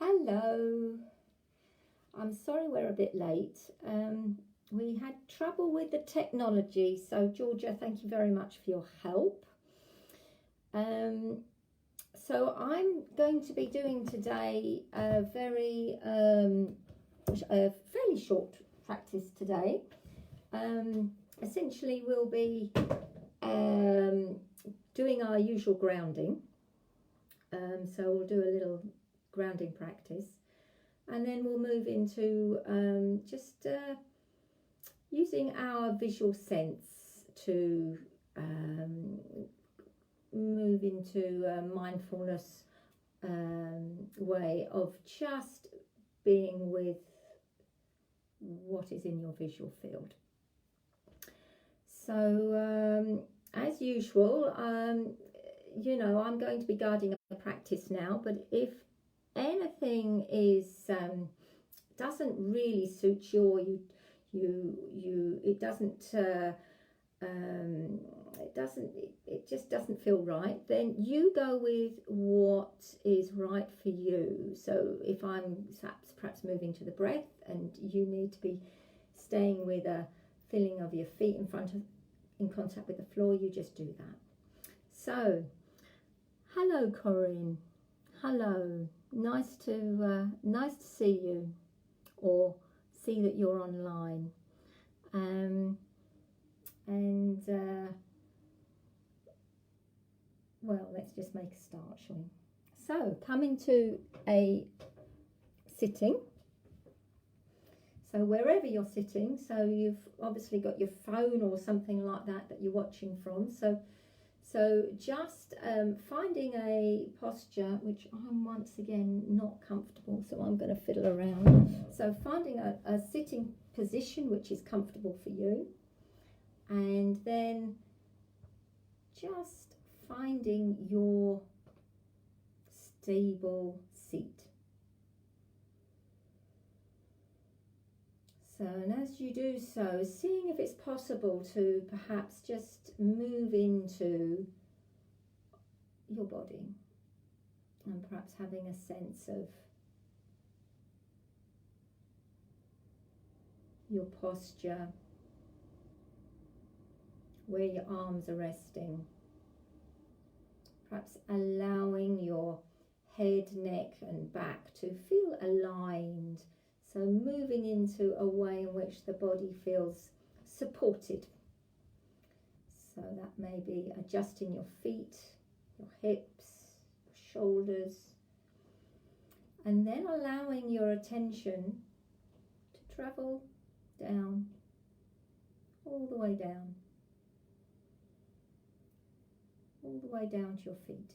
Hello. I'm sorry we're a bit late. We had trouble with the technology, so Georgia, thank you very much for your help. So I'm going to be doing today a fairly short practice today. Essentially, we'll be doing our usual grounding. So we'll do a little grounding practice, and then we'll move into just using our visual sense to move into a mindfulness way of just being with what is in your visual field. So as usual, I'm going to be guiding a practice now, but if anything doesn't really suit you, or it just doesn't feel right, then you go with what is right for you. So if I'm perhaps moving to the breath and you need to be staying with a feeling of your feet in contact with the floor, you just do that. So hello Corinne, hello, nice to see you, or see that you're online. Well, let's just make a start, shall we? So coming to a sitting. So wherever you're sitting, so you've obviously got your phone or something like that you're watching from. So just finding a posture, which I'm once again not comfortable, so I'm going to fiddle around. So finding a sitting position which is comfortable for you, and then just finding your stable seat. So, and as you do so, seeing if it's possible to perhaps just move into your body, and perhaps having a sense of your posture, where your arms are resting, perhaps allowing your head, neck and back to feel aligned. So moving into a way in which the body feels supported. So that may be adjusting your feet, your hips, your shoulders, and then allowing your attention to travel down, all the way down, all the way down to your feet.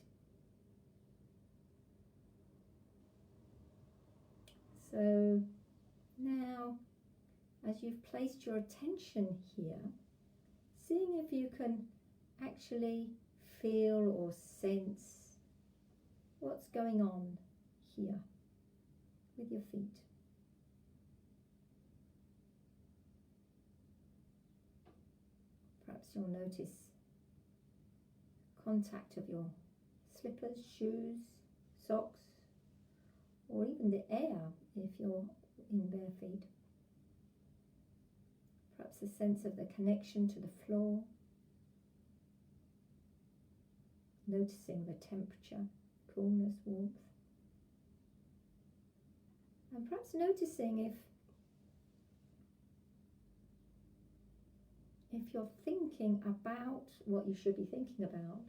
So now, as you've placed your attention here, seeing if you can actually feel or sense what's going on here with your feet. Perhaps you'll notice contact of your slippers, shoes, socks, or even the air if you're in bare feet. Perhaps a sense of the connection to the floor, noticing the temperature, coolness, warmth, and perhaps noticing if you're thinking about what you should be thinking about,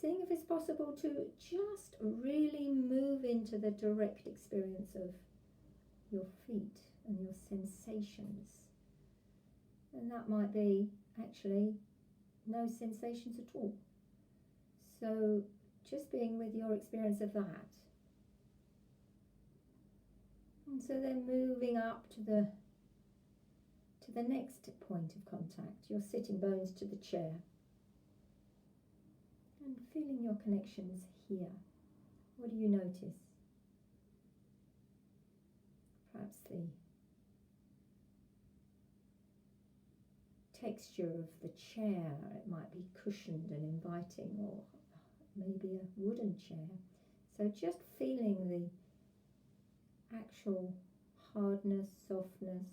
seeing if it's possible to just really move into the direct experience of your feet and your sensations. And that might be actually no sensations at all. So just being with your experience of that. And so then moving up to the next point of contact, your sitting bones to the chair. And feeling your connections here. What do you notice? Perhaps the texture of the chair. It might be cushioned and inviting, or maybe a wooden chair. So just feeling actual hardness, softness.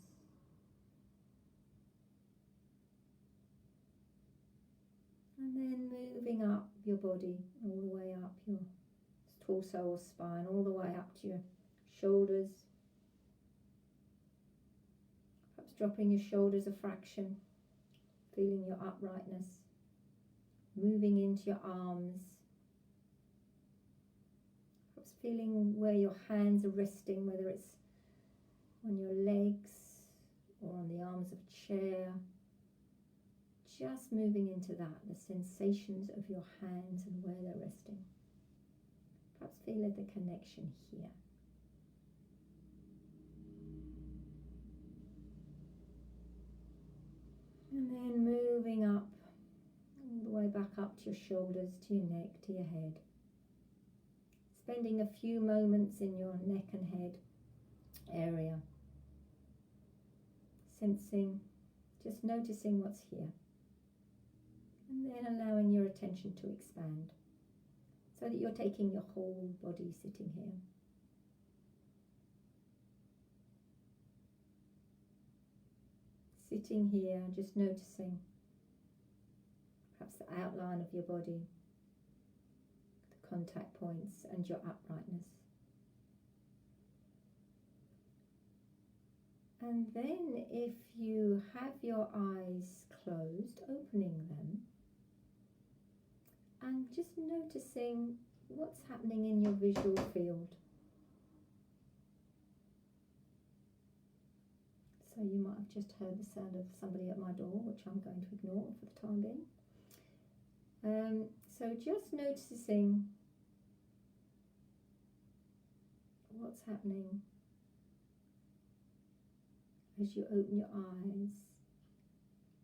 And then moving up your body, all the way up your torso or spine, all the way up to your shoulders. Perhaps dropping your shoulders a fraction, feeling your uprightness. Moving into your arms. Perhaps feeling where your hands are resting, whether it's on your legs or on the arms of a chair. Just moving into that, the sensations of your hands and where they're resting. Perhaps feel the connection here. And then moving up, all the way back up to your shoulders, to your neck, to your head. Spending a few moments in your neck and head area. Sensing, just noticing what's here. And then allowing your attention to expand, so that you're taking your whole body sitting here. Sitting here, just noticing perhaps the outline of your body, the contact points and your uprightness. And then if you have your eyes closed, opening them, and just noticing what's happening in your visual field. So you might have just heard the sound of somebody at my door, which I'm going to ignore for the time being. So just noticing what's happening as you open your eyes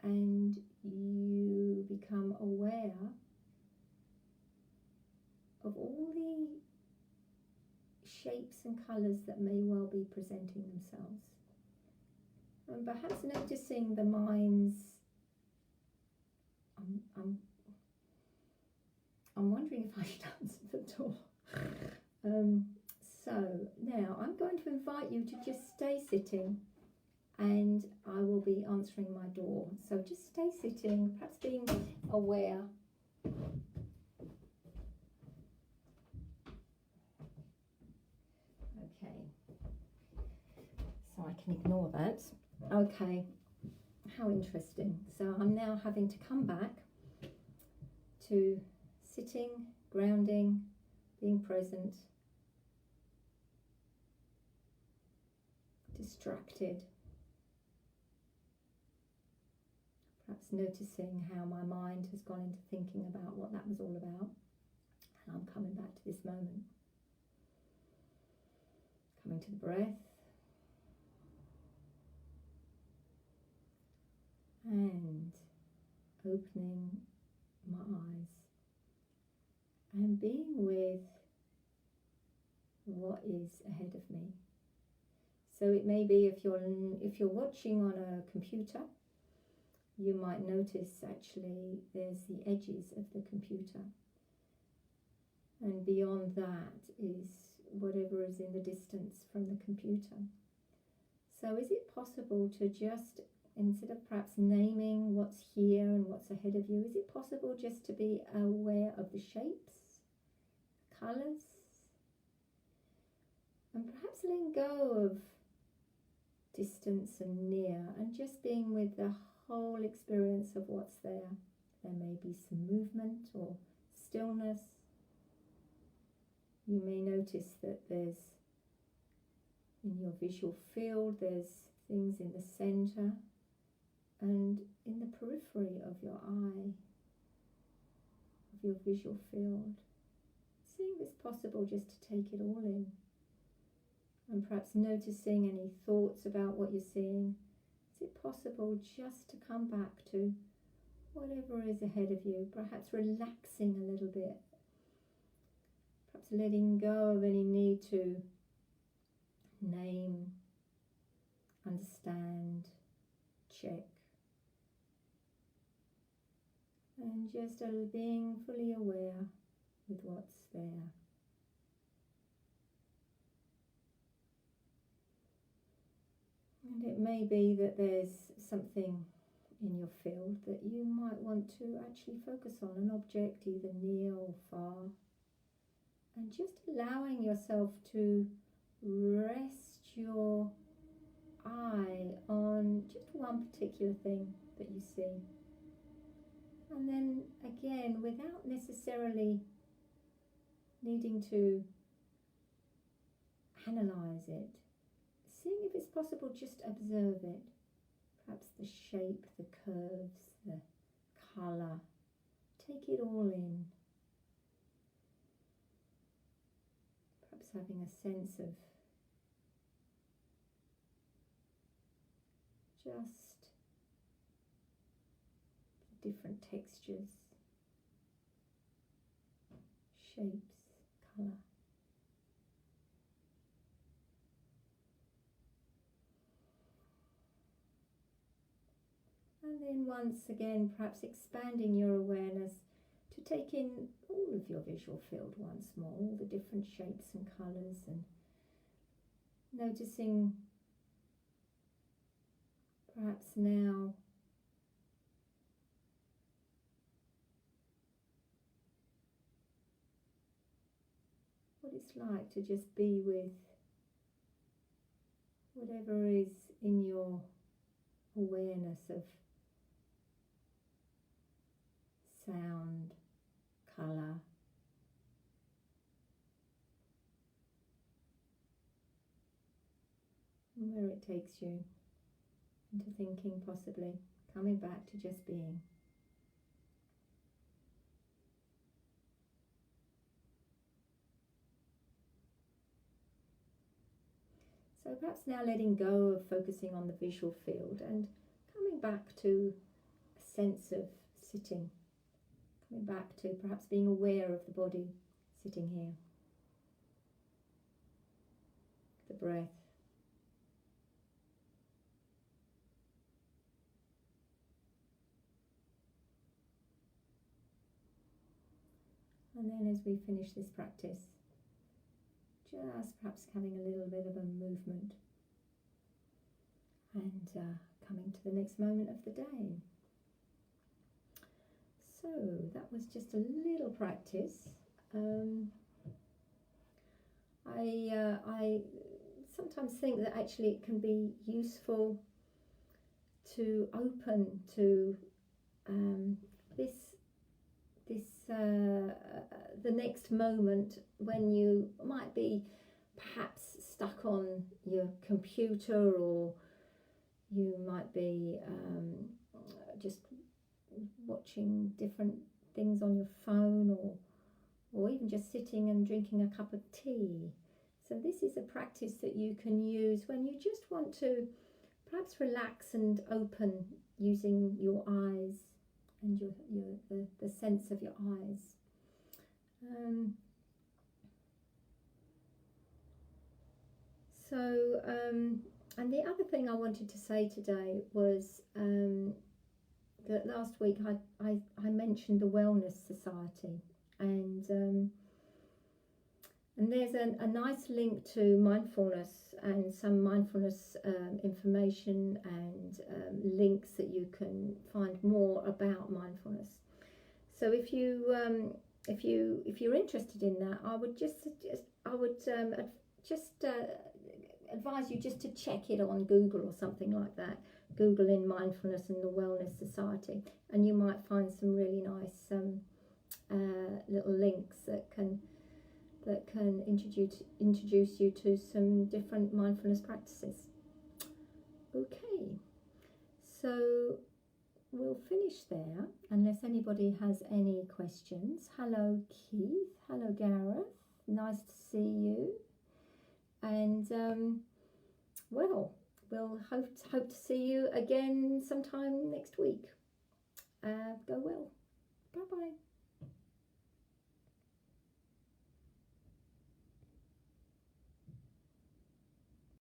and you become aware of all the shapes and colours that may well be presenting themselves. And perhaps noticing the mind's, I'm wondering if I should answer the door. So now I'm going to invite you to just stay sitting, and I will be answering my door. So just stay sitting, perhaps being aware. Okay, so I can ignore that. Okay, how interesting. So I'm now having to come back to sitting, grounding, being present, distracted, perhaps noticing how my mind has gone into thinking about what that was all about, and I'm coming back to this moment, coming to the breath, and opening my eyes and being with what is ahead of me. So it may be if you're watching on a computer, you might notice actually there's the edges of the computer, and beyond that is whatever is in the distance from the computer. So is it possible to just, instead of perhaps naming what's here and what's ahead of you, is it possible just to be aware of the shapes, colours, and perhaps letting go of distance and near, and just being with the whole experience of what's there. There may be some movement or stillness. You may notice that there's, in your visual field, there's things in the centre and in the periphery of your eye, of your visual field. Seeing if it's possible just to take it all in, and perhaps noticing any thoughts about what you're seeing. Is it possible just to come back to whatever is ahead of you, perhaps relaxing a little bit, perhaps letting go of any need to name, understand, check, and just being fully aware with what's there. And it may be that there's something in your field that you might want to actually focus on, an object either near or far, and just allowing yourself to rest your eye on just one particular thing that you see. And then again, without necessarily needing to analyze it, seeing if it's possible, just observe it. Perhaps the shape, the curves, the colour. Take it all in. Perhaps having a sense of just the different textures, shapes, colour. And then once again, perhaps expanding your awareness to take in all of your visual field once more, all the different shapes and colours, and noticing perhaps now what it's like to just be with whatever is in your awareness of sound, colour, and where it takes you into thinking, possibly coming back to just being. So perhaps now letting go of focusing on the visual field and coming back to a sense of sitting. Coming back to perhaps being aware of the body sitting here, the breath, and then as we finish this practice, just perhaps having a little bit of a movement and coming to the next moment of the day. So that was just a little practice. I sometimes think that actually it can be useful to open to the next moment when you might be perhaps stuck on your computer, or you might be just watching different things on your phone, or even just sitting and drinking a cup of tea. So this is a practice that you can use when you just want to perhaps relax and open, using your eyes and the sense of your eyes. And the other thing I wanted to say today was that last week I mentioned the Wellness Society, and there's a nice link to mindfulness and some mindfulness information and links that you can find more about mindfulness. So if you're interested in that, I would advise you just to check it on Google or something like that. Google in mindfulness and the Wellness Society, and you might find some really nice little links that can introduce you to some different mindfulness practices. Okay, so we'll finish there unless anybody has any questions. Hello Keith, hello Gareth, nice to see you, and well, we'll hope to see you again sometime next week. Go well. Bye bye.